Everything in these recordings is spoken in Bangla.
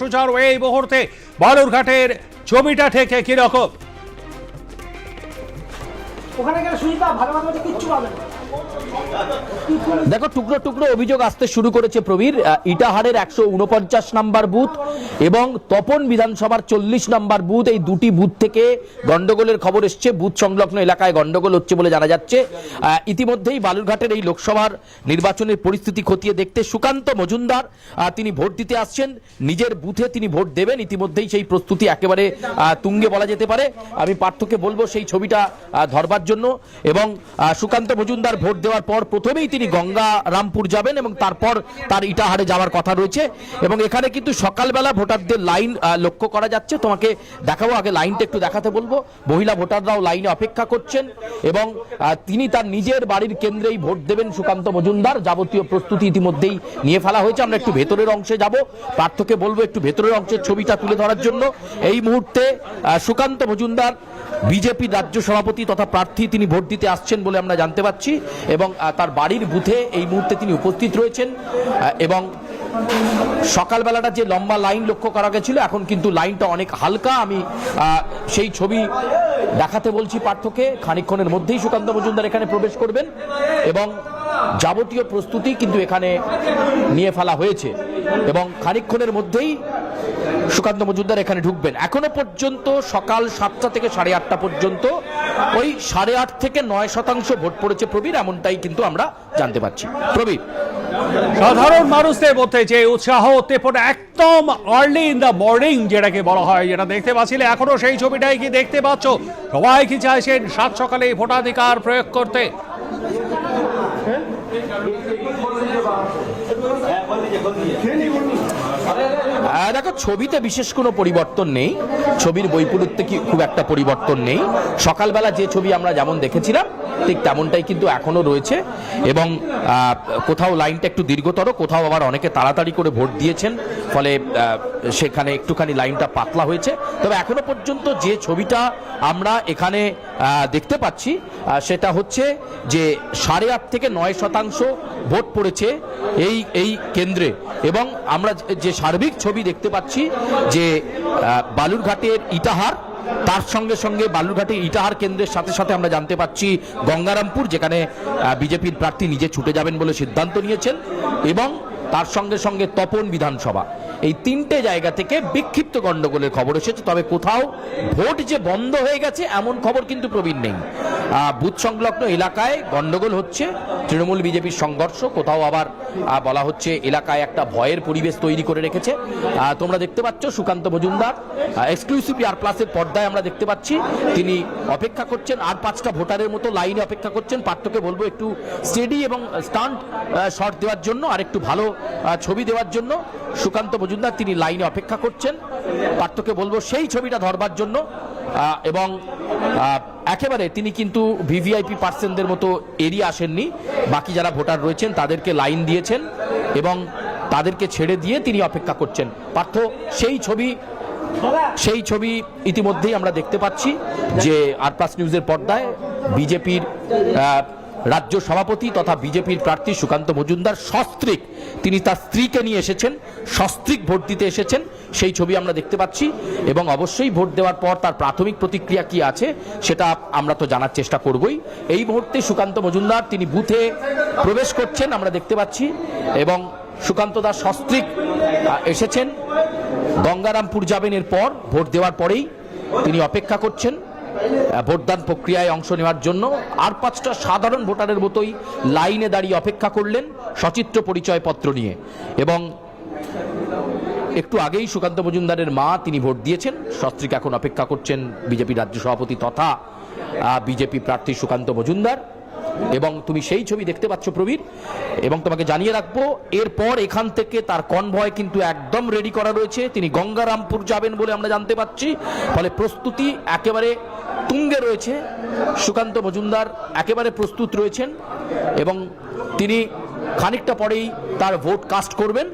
সুচারু এই মুহূর্তে বালুরঘাটের ছবিটা থেকে কিরকম? ওখানে গেলে সুজিতা ভালো ভালো কিচ্ছু পাবে না। দেখো টুকরো টুকরো অভিযোগ আসতে শুরু করেছে প্রবীর। ইটাহারের 149 নম্বর বুথ এবং তপন বিধানসভার 40 নম্বর বুথ, এই দুটি বুথ থেকে গন্ডগোলের খবর এসছে। বুথ সংলগ্ন এলাকায় গন্ডগোল হচ্ছে বলে জানা যাচ্ছে। ইতিমধ্যেই বালুরঘাটের এই লোকসভার নির্বাচনের পরিস্থিতি খতিয়ে দেখতে সুকান্ত মজুমদার তিনি ভোট দিতে আসছেন, নিজের বুথে তিনি ভোট দেবেন। ইতিমধ্যেই সেই প্রস্তুতি একেবারে তুঙ্গে বলা যেতে পারে। আমি পার্থকে বলবো সেই ছবিটা ধরবার জন্য। এবং সুকান্ত মজুমদার ভোট দেওয়ার পর প্রথমেই তিনি গঙ্গারামপুর যাবেন এবং তারপর তার ইটাহারে যাওয়ার কথা রয়েছে। এবং এখানে কিন্তু সকালবেলা ভোটারদের লাইন লক্ষ্য করা যাচ্ছে। তোমাকে দেখাবো, আগে লাইনটা একটু দেখাতে বলবো। মহিলা ভোটাররাও লাইনে অপেক্ষা করছেন এবং তিনি তার নিজের বাড়ির কেন্দ্রেই ভোট দেবেন সুকান্ত মজুমদার। যাবতীয় প্রস্তুতি ইতিমধ্যেই নিয়ে ফেলা হয়েছে। আমরা একটু ভেতরের অংশে যাব, পার্থকে বলবো একটু ভেতরের অংশের ছবিটা তুলে ধরার জন্য। এই মুহূর্তে সুকান্ত মজুমদার বিজেপির রাজ্য সভাপতি তথা প্রার্থী, তিনি ভোট দিতে আসছেন বলে আমরা জানতে পাচ্ছি এবং তার বাড়ির বুথে এই মুহূর্তে তিনি উপস্থিত রয়েছেন। এবং সকালবেলাটা যে লম্বা লাইন লক্ষ্য করা গেছিল, এখন কিন্তু লাইনটা অনেক হালকা। আমি সেই ছবি দেখাতে বলছি পার্থকে। খানিকক্ষণের মধ্যেই সুকান্ত মজুমদার এখানে প্রবেশ করবেন এবং যাবতীয় প্রস্তুতি কিন্তু এখানে নিয়ে ফেলা হয়েছে এবং খানিকক্ষণের মধ্যেই সুকান্ত মজুমদার এখানে ঢুকবেন। এখনো পর্যন্ত সকাল 7টা থেকে 8:30 পর্যন্ত ওই 8.5 থেকে 9% ভোট পড়েছে প্রবীর, এমনটাই কিন্তু আমরা জানতে পারছি। প্রবীর, সাধারণ মানুষদের মধ্যে যে উৎসাহ উদ্দীপনা একদম আর্লি ইন দ্য মর্নিং যেটাকে বলা হয়, যেটা দেখতে পাচ্ছিলে, এখনো সেই ছবিটাই কি দেখতে পাচ্ছ? সবাই কি চাইছেন সাত সকালে ভোটাধিকার প্রয়োগ করতে? দেখো ছবিতে বিশেষ কোনো পরিবর্তন নেই, ছবির বৈপরীত্যে কি খুব একটা পরিবর্তন নেই। সকালবেলা যে ছবি আমরা যেমন দেখেছিলাম ঠিক তেমনটাই কিন্তু এখনো রয়েছে এবং কোথাও লাইনটা একটু দীর্ঘতর, কোথাও আবার অনেকে তাড়াতাড়ি করে ভোট দিয়েছেন, ফলে সেখানে একটুখানি লাইনটা পাতলা হয়েছে। তবে এখনো পর্যন্ত যে ছবিটা আমরা এখানে দেখতে পাচ্ছি সেটা হচ্ছে যে 8.5 থেকে 9% ভোট পড়েছে এই কেন্দ্রে। এবং আমরা যে সার্বিক ছবি দেখতে পাচ্ছি যে বালুরঘাটের ইটাহার, তার সঙ্গে সঙ্গে বালুরঘাটের ইটাহার কেন্দ্রের সাথে সাথে আমরা জানতে পাচ্ছি গঙ্গারামপুর, যেখানে বিজেপির প্রার্থী নিজে ছুটে যাবেন বলে সিদ্ধান্ত নিয়েছেন, এবং তার সঙ্গে সঙ্গে তপন বিধানসভা। এই তিনটে জায়গা থেকে বিক্ষিপ্ত গন্ডগোলের খবর এসেছে। তবে কোথাও ভোট যে বন্ধ হয়ে গেছে এমন খবর কিন্তু প্রবীণ নেই। বুথ সংলগ্ন এলাকায় গন্ডগোল হচ্ছে, তৃণমূল বিজেপির সংঘর্ষ, কোথাও আবার বলা হচ্ছে এলাকায় একটা ভয়ের পরিবেশ তৈরি করে রেখেছে। তোমরা দেখতে পাচ্ছ সুকান্ত মজুমদার এক্সক্লুসিভ আর+এর পর্দায় আমরা দেখতে পাচ্ছি তিনি অপেক্ষা করছেন। আর 5টা ভোটারের মতো লাইনে অপেক্ষা করছেন। পার্থকে বলবো একটু স্টেডি এবং স্টান্ট শট দেওয়ার জন্য আর একটু ভালো ছবি দেওয়ার জন্য। সুকান্ত মজুমদার তিনি লাইনে অপেক্ষা করছেন, পার্থকে বলবো সেই ছবিটা ধরবার জন্য। এবং একেবারে তিনি কিন্তু ভিভিআইপি পার্সনদের মতো এড়িয়ে আসেননি, বাকি যারা ভোটার রয়েছেন তাদেরকে লাইন দিয়েছেন এবং তাদেরকে ছেড়ে দিয়ে তিনি অপেক্ষা করছেন। পার্থ সেই ছবি ইতিমধ্যেই আমরা দেখতে পাচ্ছি যে আর+ নিউজের পর্দায় বিজেপির রাজ্য সভাপতি তথা বিজেপির প্রার্থী সুকান্ত মজুমদার সস্ত্রীক, তিনি তার স্ত্রীকে নিয়ে এসেছেন, সস্ত্রীক ভোট দিতে এসেছেন, সেই ছবি আমরা দেখতে পাচ্ছি। এবং অবশ্যই ভোট দেওয়ার পর তার প্রাথমিক প্রতিক্রিয়া কি আছে সেটা আমরা তো জানার চেষ্টা করবই। এই মুহূর্তে সুকান্ত মজুমদার তিনি বুথে প্রবেশ করছেন আমরা দেখতে পাচ্ছি এবং সুকান্ত দাস সস্ত্রীক এসেছেন, গঙ্গারামপুর যাবেন এরপর। ভোট দেওয়ার পরেই তিনি অপেক্ষা করছেন ভোটদান প্রক্রিয়ায় অংশ নেওয়ার জন্য। আর 5টা সাধারণ ভোটারের মতোই লাইনে দাঁড়িয়ে অপেক্ষা করলেন সচিত্র পরিচয়পত্র নিয়ে। এবং একটু আগেই সুকান্ত মজুমদারের মা তিনি ভোট দিয়েছেন, সস্ত্রীক এখন অপেক্ষা করছেন বিজেপি রাজ্য সভাপতি তথা বিজেপি প্রার্থী সুকান্ত মজুমদার। এবং তুমি সেই ছবি দেখতে পাচ্ছ প্রবীর। এবং তোমাকে জানিয়ে রাখবো এরপর এখান থেকে তার কনভয় কিন্তু একদম রেডি করা রয়েছে। তিনি গঙ্গারামপুর যাবেন বলে আমরা জানতে পাচ্ছি, ফলে প্রস্তুতি একেবারে তুঙ্গে রয়েছে। সুকান্ত মজুমদার একেবারে প্রস্তুত রয়েছেন এবং তিনি খানিকটা পরেই তার ভোট কাস্ট করবেন।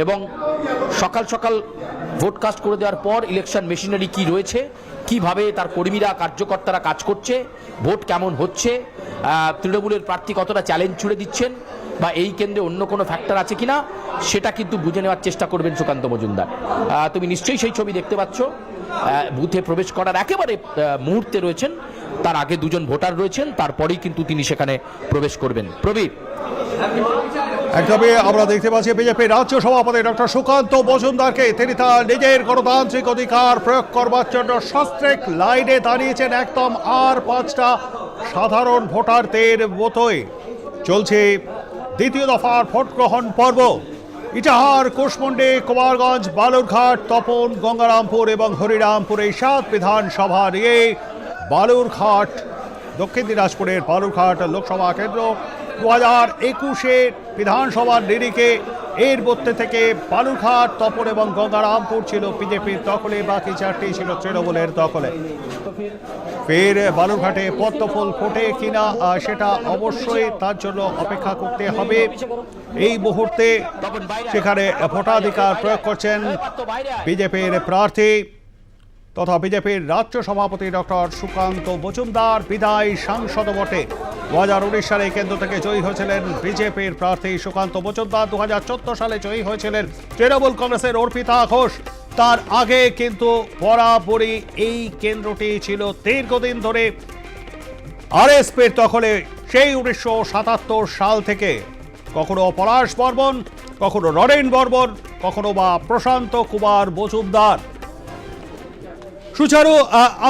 এবং সকাল সকাল ভোট কাস্ট করে দেওয়ার পর ইলেকশন মেশিনারি কি রয়েছে, কিভাবে তার কর্মীরা কার্যকর্তারা কাজ করছে, ভোট কেমন হচ্ছে, তৃণমূলের প্রার্থী কতটা চ্যালেঞ্জ ছুড়ে দিচ্ছেন, বা এই কেন্দ্রে অন্য কোনো ফ্যাক্টর আছে কিনা সেটা কিন্তু বুঝে নেওয়ার চেষ্টা করবেন সুকান্ত মজুমদার। তুমি নিশ্চয়ই সেই ছবি দেখতে পাচ্ছ, বুথে প্রবেশ করার একেবারে মুহূর্তে রয়েছেন, তার আগে দুজন ভোটার রয়েছেন, তারপরেই কিন্তু তিনি সেখানে প্রবেশ করবেন। প্রবীর, একদমই আমরা দেখতে পাচ্ছি বিজেপি রাজ্য সভাপতি ডক্টর সুকান্ত মজুমদারকে তিনি তার নিজের গণতান্ত্রিক অধিকার প্রয়োগ করবার জন্য সস্ত্রীক লাইনে দাঁড়িয়েছেন। একদম আর 5টা সাধারণ ভোটারদের মতোই চলছে দ্বিতীয় দফার ভোট গ্রহণ পর্ব। ইটাহার, কুশমুন্ডি, কুমারগঞ্জ, বালুরঘাট, তপন, গঙ্গারামপুর এবং হরিরামপুর এই 7 বিধানসভা নিয়ে বালুরঘাট, দক্ষিণ দিনাজপুরের বালুরঘাট লোকসভা কেন্দ্র 2021 বিধানসভার নিরিখে এর মধ্যে থেকে বালুরঘাট, তপন এবং গঙ্গারামপুর ছিল বিজেপির দখলে, বাকি 4টি ছিল তৃণমূলের দখলে। ফের বালুরঘাটে পদ্মফুল ফোটে কিনা সেটা অবশ্যই তার জন্য অপেক্ষা করতে হবে। এই মুহূর্তে সেখানে ভোটাধিকার প্রয়োগ করছেন বিজেপির প্রার্থী তথা বিজেপির রাজ্য সভাপতি ডক্টর সুকান্ত মজুমদার। বিদায়ী সাংসদ বটে, 2019 সালে কেন্দ্র থেকে জয়ী হয়েছিলেন বিজেপির প্রার্থী সুকান্ত মজুমদার। 2014 সালে জয়ী হয়েছিলেন তৃণমূল কংগ্রেসের অর্পিতা ঘোষ। তার আগে কিন্তু বরাবরই এই কেন্দ্রটি ছিল দীর্ঘদিন ধরে আরএসপির দখলে, সেই 1977 সাল থেকে। কখনো পলাশ বর্মন, কখনো নরেন বর্মন, কখনো বা প্রশান্ত কুমার মজুমদার। সুচারু,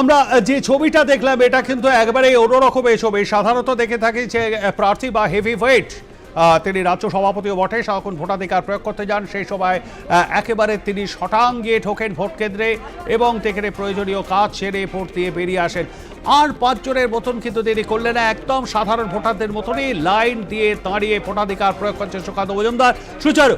আমরা যে ছবিটা দেখলাম এটা কিন্তু একেবারেই অন্যরকমের ছবি। সাধারণত দেখে থাকি যে প্রার্থী বা হেভি ওয়েট তিনি রাজ্য সভাপতিও বটে, যখন ভোটাধিকার প্রয়োগ করতে যান সেই সময় একেবারে তিনি শটাং গিয়ে ঢোকেন ভোট কেন্দ্রে এবং সেখানে প্রয়োজনীয় কাজ সেরে ভোট দিয়ে বেরিয়ে আসেন। আর 5 জনের মতন কিন্তু তিনি করলেন না, একদম সাধারণ ভোটারদের মতনই লাইন দিয়ে দাঁড়িয়ে ভোটাধিকার প্রয়োগ করছেন সুকান্ত মজুমদার। সুচারু,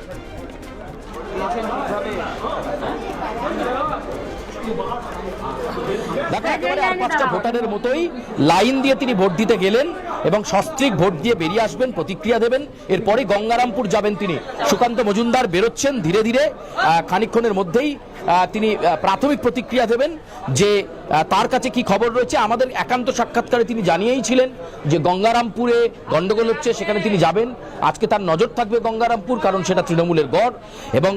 একেবারে আর 5টা ভোটারের মতোই লাইন দিয়ে তিনি ভোট দিতে গেলেন এবং সস্ত্রীক ভোট দিয়ে বেরিয়ে আসবেন, প্রতিক্রিয়া দেবেন। এরপরে গঙ্গারামপুর যাবেন তিনি। সুকান্ত মজুমদার বেরোচ্ছেন ধীরে ধীরে, খানিকক্ষণের মধ্যেই তিনি প্রাথমিক প্রতিক্রিয়া দেবেন যে তার কাছে কি খবর রয়েছে। আমাদের একান্ত সাক্ষাৎকারে তিনি জানিয়েই ছিলেন যে গঙ্গারামপুরে গন্ডগোল হচ্ছে, সেখানে তিনি যাবেন। আজকে তার নজর থাকবে গঙ্গারামপুর, কারণ সেটা তৃণমূলের গড় এবং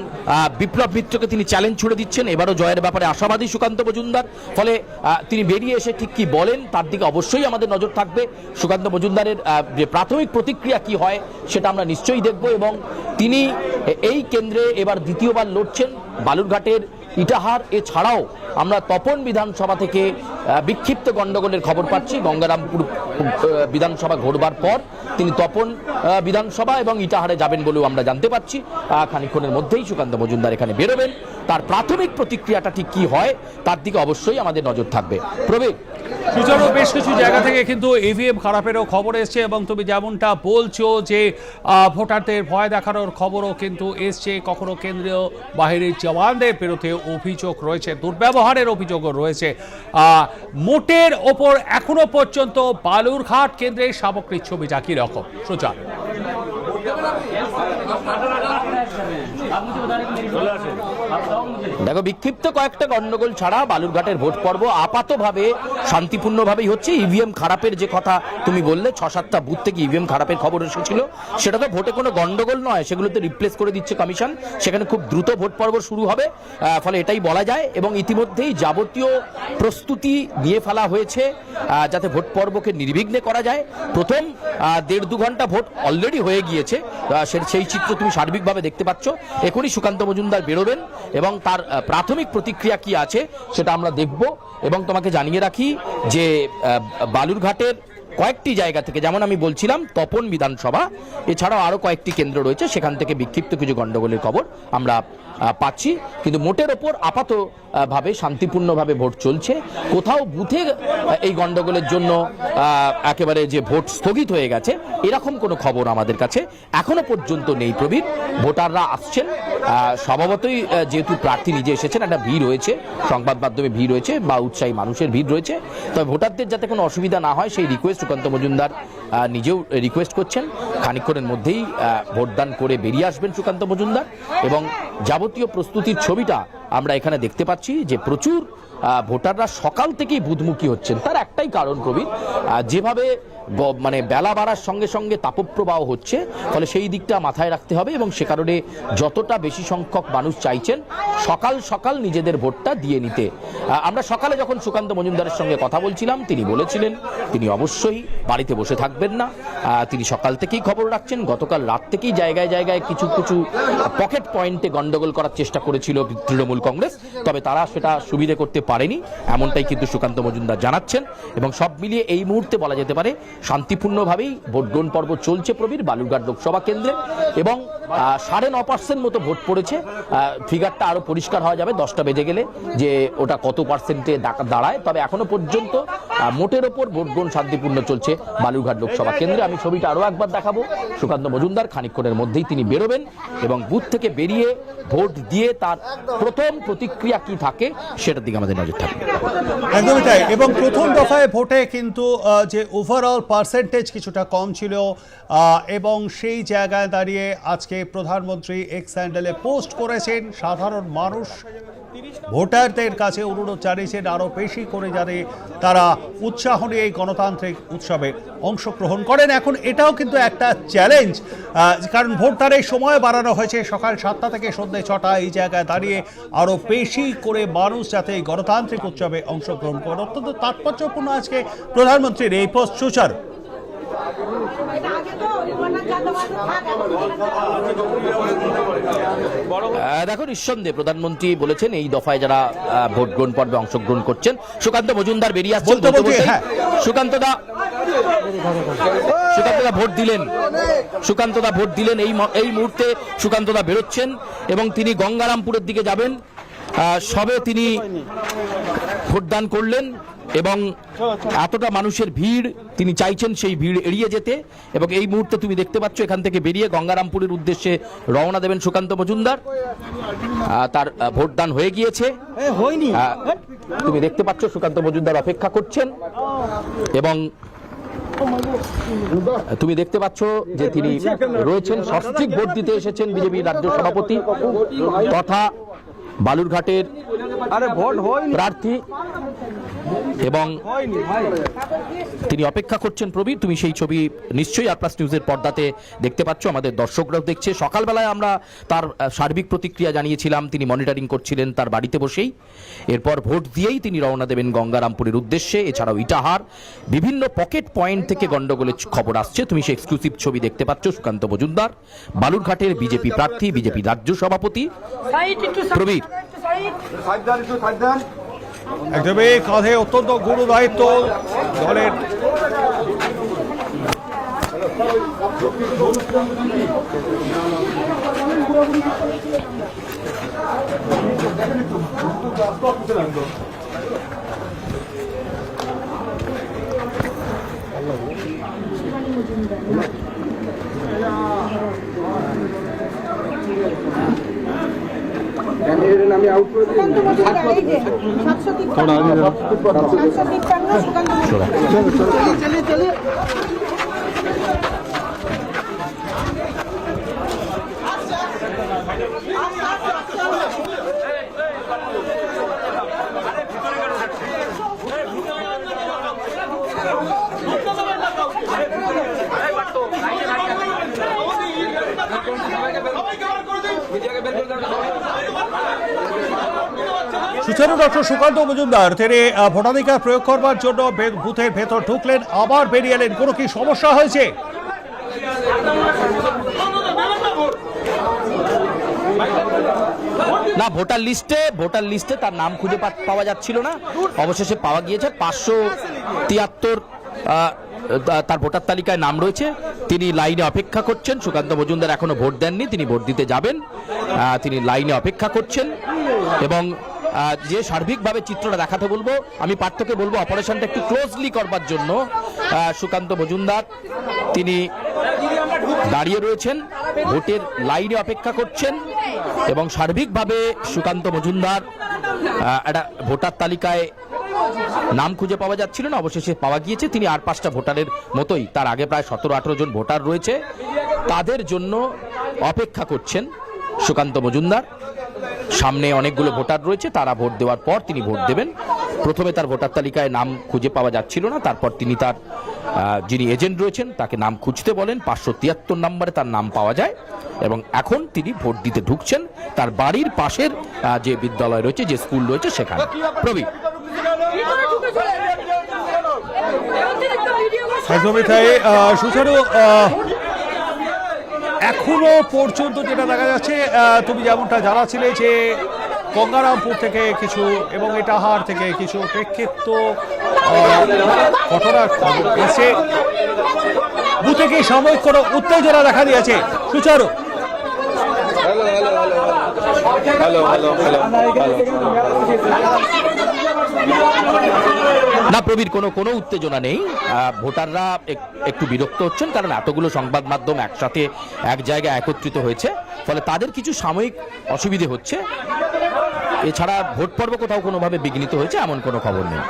বিপ্লব মিত্রকে তিনি চ্যালেঞ্জ ছুড়ে দিচ্ছেন। এবারও জয়ের ব্যাপারে আশাবাদী সুকান্ত মজুমদার। ফলে তিনি বেরিয়ে এসে ঠিক কি বলেন তার দিকে অবশ্যই আমাদের নজর থাকবে। সুকান্ত মজুমদারের যে প্রাথমিক প্রতিক্রিয়া কি হয় সেটা আমরা নিশ্চয়ই দেখব। এবং তিনি এই কেন্দ্রে এবার দ্বিতীয়বার লড়ছেন। বালুরঘাটের, ইটাহার এছাড়াও আমরা তপন বিধানসভা থেকে বিক্ষিপ্ত গন্ডগোলের খবর পাচ্ছি। গঙ্গারামপুর বিধানসভা ঘোরবার পর তিনি তপন বিধানসভা এবং ইটাহারে যাবেন বলেও আমরা জানতে পাচ্ছি। খানিকক্ষণের মধ্যেই সুকান্ত মজুমদার এখানে বেরোবেন। তার প্রাথমিক প্রতিক্রিয়াটা ঠিক কি হয় তার দিকে অবশ্যই আমাদের নজর থাকবে। প্রবীর, সুচারু, বেশ কিছু জায়গা থেকে কিন্তু ইভিএম খারাপেরও খবর এসছে এবং তুমি যেমনটা বলছো যে ভোটারদের ভয় দেখানোর খবরও কিন্তু এসছে। কখনো কেন্দ্রীয় বাহিনীর জওয়ানদের বিরুদ্ধে অভিযোগ রয়েছে, দুর্ব্যবহারের অভিযোগও রয়েছে। মোটের ওপর এখনো পর্যন্ত বালুরঘাট কেন্দ্রের সামগ্রিক ছবিটা কি রকম? সুচারু, দেখো, বিক্ষিপ্ত কয়েকটা গন্ডগোল ছাড়া বালুরঘাটের ভোট পর্ব আপাতভাবে শান্তিপূর্ণভাবেই হচ্ছে। ইভিএম খারাপের যে কথা তুমি বললে, 6-7টা বুথ থেকে ইভিএম খারাপের খবর এসেছিল, সেটা তো ভোটে কোনো গন্ডগোল নয়, সেগুলোতে রিপ্লেস করে দিচ্ছে কমিশন। সেখানে খুব দ্রুত ভোট পর্ব শুরু হবে, ফলে এটাই বলা যায়। এবং ইতিমধ্যেই যাবতীয় প্রস্তুতি নিয়ে ফেলা হয়েছে যাতে ভোট পর্বকে নির্বিঘ্নে করা যায়। প্রথম 1.5-2 ঘন্টা ভোট অলরেডি হয়ে গিয়েছে, সেই চিত্র তুমি সার্বিকভাবে দেখতে পাচ্ছ। এখনই সুকান্ত মজুমদার বেরোবেন এবং তার প্রাথমিক প্রতিক্রিয়া কি আছে সেটা আমরা দেখব। এবং তোমাকে জানিয়ে রাখি যে বালুরঘাটের কয়েকটি জায়গা থেকে, যেমন আমি বলছিলাম তপন বিধানসভা এছাড়াও আরো কয়েকটি কেন্দ্র রয়েছে, সেখান থেকে বিক্ষিপ্ত কিছু গন্ডগোলের খবর আমরা পাচ্ছি। কিন্তু মোটের ওপর আপাতভাবে শান্তিপূর্ণভাবে ভোট চলছে। কোথাও বুথে এই গন্ডগোলের জন্য একেবারে যে ভোট স্থগিত হয়ে গেছে এরকম কোনো খবর আমাদের কাছে এখনো পর্যন্ত নেই। প্রবীর, ভোটাররা আসছেন, স্বভাবতই যেহেতু প্রার্থী নিজে এসেছেন, একটা ভিড় রয়েছে, সংবাদ মাধ্যমে ভিড় রয়েছে বা উৎসাহী মানুষের ভিড় রয়েছে। তবে ভোটারদের যাতে কোনো অসুবিধা না হয় সেই রিকোয়েস্ট সুকান্ত মজুমদার নিজেও রিকোয়েস্ট করছেন। খানিকক্ষণের মধ্যেই ভোটদান করে বেরিয়ে আসবেন সুকান্ত মজুমদার। এবং যাবতীয় প্রস্তুতির ছবিটা আমরা এখানে দেখতে পাচ্ছি যে প্রচুর ভোটাররা সকাল থেকেই বুথমুখী হচ্ছেন। তার একটাই কারণ প্রবীর, যেভাবে মানে বেলা বাড়ার সঙ্গে সঙ্গে তাপপ্রবাহ হচ্ছে, ফলে সেই দিকটা মাথায় রাখতে হবে এবং সে কারণে যতটা বেশি সংখ্যক মানুষ চাইছেন সকাল সকাল নিজেদের ভোটটা দিয়ে নিতে। আমরা সকালে যখন সুকান্ত মজুমদারের সঙ্গে কথা বলছিলাম তিনি বলেছিলেন তিনি অবশ্যই বাড়িতে বসে থাকবেন না, তিনি সকাল থেকেই খবর রাখছেন। গতকাল রাত থেকেই জায়গায় জায়গায় কিছু কিছু পকেট পয়েন্টে গন্ডগোল করার চেষ্টা করেছিল তৃণমূল কংগ্রেস, তবে তারা সেটা সুবিধে করতে পারেনি, এমনটাই কিন্তু সুকান্ত মজুমদার জানাচ্ছেন। এবং সব মিলিয়ে এই মুহূর্তে বলা যেতে পারে শান্তিপূর্ণভাবেই ভোট গ্রহণ পর্ব চলছে প্রবীর বালুরঘাট লোকসভা কেন্দ্রে, এবং 9.5% মতো ভোট পড়েছে। ফিগারটা আরো পরিষ্কার হওয়া যাবে 10টা বেজে গেলে যে ওটা কত পার্সেন্টে দাঁড়ায়, তবে এখনো পর্যন্ত মোটের ওপর ভোট গ্রহণ শান্তিপূর্ণ চলছে বালুরঘাট লোকসভা কেন্দ্রে। আমি ছবিটা আরো একবার দেখাবো। সুকান্ত মজুমদার খানিকক্ষণের মধ্যেই তিনি বেরোবেন এবং বুথ থেকে বেরিয়ে ভোট দিয়ে তার প্রথম প্রতিক্রিয়া কি থাকে সেটার দিকে আমাদের নজর থাকবে। একদমই তাই। এবং প্রথম দফায় ভোটে কিন্তু যে ওভারঅল পার্সেন্টেজ কিছুটা কম ছিল, এবং সেই জায়গায় দাঁড়িয়ে আজকে প্রধানমন্ত্রী এক্স হ্যান্ডেলে পোস্ট করেছেন, সাধারণ মানুষ ভোটারদের কাছে অনুরোধ জানিয়েছেন আরও বেশি করে যাতে তারা উৎসাহ নিয়ে এই গণতান্ত্রিক উৎসবে অংশগ্রহণ করেন। এখন এটাও কিন্তু একটা চ্যালেঞ্জ, কারণ ভোটদানের সময় বাড়ানো হয়েছে সকাল 7টা থেকে সন্ধ্যে 6টা। এই জায়গায় দাঁড়িয়ে আরও বেশি করে মানুষ যাতে এই গণতান্ত্রিক উৎসবে অংশগ্রহণ করেন। অত্যন্ত তাৎপর্যপূর্ণ আজকে প্রধানমন্ত্রীর এই পোস্ট। সুচারু দেখো, নিঃসন্দেহে প্রধানমন্ত্রী বলেছেন এই দফায় যারা ভোট গ্রহণ পর্বে অংশগ্রহণ করছেন। সুকান্ত মজুমদার বেরিয়ে আসছেন। সুকান্তদা ভোট দিলেন, সুকান্তদা ভোট দিলেন। এই মুহূর্তে সুকান্তদা বেরোচ্ছেন এবং তিনি গঙ্গারামপুরের দিকে যাবেন। সবে তিনি ভোটদান করলেন এবং এতটা মানুষের ভিড় তিনি চাইছেন সেই ভিড় এড়িয়ে যেতে, এবং এই মুহূর্তে তুমি দেখতে পাচ্ছ এখান থেকে বেরিয়ে গঙ্গারামপুরের উদ্দেশ্যে রওনা দেবেন সুকান্ত মজুমদার। তার ভোটদান হয়ে গিয়েছে, তুমি দেখতে পাচ্ছ সুকান্ত মজুমদার অপেক্ষা করছেন এবং তুমি দেখতে পাচ্ছ যে তিনি রয়েছেন। সস্ত্রীক ভোট দিতে এসেছেন বিজেপি রাজ্য সভাপতি তথা বালুরঘাটের প্রার্থী, এবং তিনি অপেক্ষা করছেন। প্রবীর, তুমি সেই ছবি নিশ্চয়ই আর প্লাস নিউজের পর্দাতে দেখতে পাচ্ছ, আমাদের দর্শকরাও দেখছে। সকালবেলায় আমরা তার সার্বিক প্রতিক্রিয়া জানিয়েছিলাম, তিনি মনিটরিং করছিলেন তার বাড়িতে বসেই। এরপর ভোট দিয়েই তিনি রওনা দেবেন গঙ্গারামপুরের উদ্দেশ্যে। এছাড়াও ইটাহার বিভিন্ন পকেট পয়েন্ট থেকে গন্ডগোলের খবর আসছে, তুমি সেই এক্সক্লুসিভ ছবি দেখতে পাচ্ছ। সুকান্ত মজুমদার বালুরঘাটের বিজেপি প্রার্থী, বিজেপি রাজ্য সভাপতি। প্রবীর, একদমই কাঁধে অত্যন্ত গুরু দায়িত্ব দলের। আমি আউট করে দিই। সুচারু ডক্টর সুকান্ত মজুমদার তিনি ভোটাধিকার প্রয়োগ করবার জন্য বুথের ভেতর ঢুকলেন, আবার বেরিয়ে এলেন। কোনো কি সমস্যা হয়েছে? না, ভোটার লিস্টে তার নাম খুঁজে পাওয়া যাচ্ছিল না, অবশেষে পাওয়া গিয়েছে। 573 তার ভোটার তালিকায় নাম রয়েছে। তিনি লাইনে অপেক্ষা করছেন। সুকান্ত মজুমদার এখনো ভোট দেননি, তিনি ভোট দিতে যাবেন। তিনি লাইনে অপেক্ষা করছেন এবং যে সার্বিকভাবে চিত্রটা দেখাতে বলবো, আমি পার্থকে বলবো অপারেশনটা একটু ক্লোজলি করবার জন্য। সুকান্ত মজুমদার তিনি দাঁড়িয়ে রয়েছেন, ভোটের লাইনে অপেক্ষা করছেন এবং সার্বিকভাবে সুকান্ত মজুমদার একটা ভোটার তালিকায় নাম খুঁজে পাওয়া যাচ্ছিল না, অবশেষে পাওয়া গিয়েছে। তিনি আর 5টা ভোটারের মতোই, তার আগে প্রায় 17-18 জন ভোটার রয়েছে, তাদের জন্য অপেক্ষা করছেন সুকান্ত মজুমদার। সামনে অনেকগুলো ভোটার রয়েছে, তারা ভোট দেওয়ার পর তিনি ভোট দেবেন। প্রথমে তার ভোটার তালিকায় নাম খুঁজে পাওয়া যাচ্ছিল না, তারপর তিনি তার যিনি এজেন্ট রয়েছেন তাকে নাম খুঁজতে বলেন, 573 নম্বরে তার নাম পাওয়া যায় এবং এখন তিনি ভোট দিতে ঢুকছেন তার বাড়ির পাশের যে বিদ্যালয় রয়েছে, যে স্কুল রয়েছে সেখানে। প্রবীর, একদমই তাই সুচারু। এখনো পর্যন্ত যেটা দেখা যাচ্ছে, তুমি যেমনটা জানাচ্ছিলে যে গঙ্গারামপুর থেকে কিছু এবং ইটাহার থেকে কিছু প্রেক্ষিপ্ত ঘটনার খবর এসে বুথে কি সাময়িক কোনো উত্তেজনা দেখা দিয়েছে সুচারু? না প্রবীর, কোনো উত্তেজনা নেই। ভোটাররা একটু বিরক্ত হচ্ছেন, কারণ এতগুলো সংবাদ মাধ্যম একসাথে এক জায়গায় একত্রিত হয়েছে, ফলে তাদের কিছু সাময়িক অসুবিধে হচ্ছে। এছাড়া ভোট পর্ব কোথাও কোনোভাবে বিঘ্নিত হয়েছে এমন কোনো খবর নেই।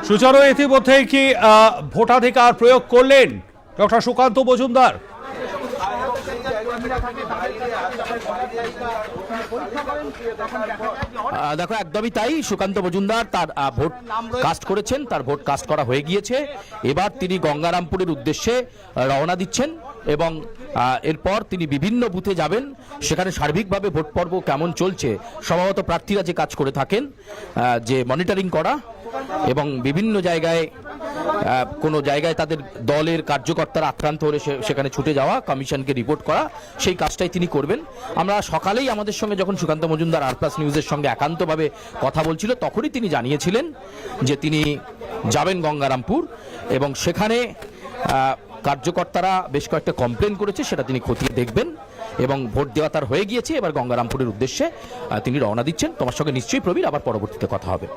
সুচারু, ইতিমধ্যেই কি ভোটাধিকার প্রয়োগ করলেন ডক্টর সুকান্ত মজুমদার? দেখো একদমই তাই, সুকান্ত মজুমদার তার ভোট কাস্ট করেছেন, তার ভোট কাস্ট করা হয়ে গিয়েছে। এবার তিনি গঙ্গারামপুরের উদ্দেশ্যে রওনা দিচ্ছেন এবং এরপর তিনি বিভিন্ন বুথে যাবেন, সেখানে সার্বিকভাবে ভোট পর্ব কেমন চলছে, সম্ভবত প্রার্থীরা যে কাজ করে থাকেন, যে মনিটরিং করা এবং বিভিন্ন জায়গায় কোনো জায়গায় তাদের দলের কার্যকর্তারা আক্রান্ত হলে সেখানে ছুটে যাওয়া, কমিশনকে রিপোর্ট করা, সেই কাজটাই তিনি করবেন। আমরা সকালেই আমাদের সঙ্গে যখন সুকান্ত মজুমদার আর প্লাস নিউজের সঙ্গে একান্তভাবে কথা বলছিল, তখনই তিনি জানিয়েছিলেন যে তিনি যাবেন গঙ্গারামপুর এবং সেখানে কার্যকর্তারা বেশ কয়েকটা কমপ্লেন করেছে, সেটা তিনি খতিয়ে দেখবেন এবং ভোট দেওয়া তার হয়ে গিয়েছে। এবার গঙ্গারামপুরের উদ্দেশ্যে তিনি রওনা দিচ্ছেন। তোমার সঙ্গে নিশ্চয়ই প্রবীর আবার পরবর্তীতে কথা হবে।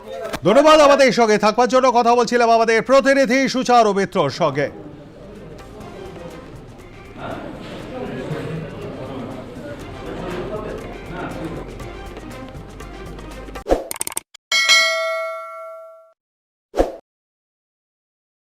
ধন্যবাদ আমাদের সঙ্গে থাকবার জন্য। কথা বলছিলাম আমাদের প্রতিনিধি সুচারু মিত্রর সঙ্গে।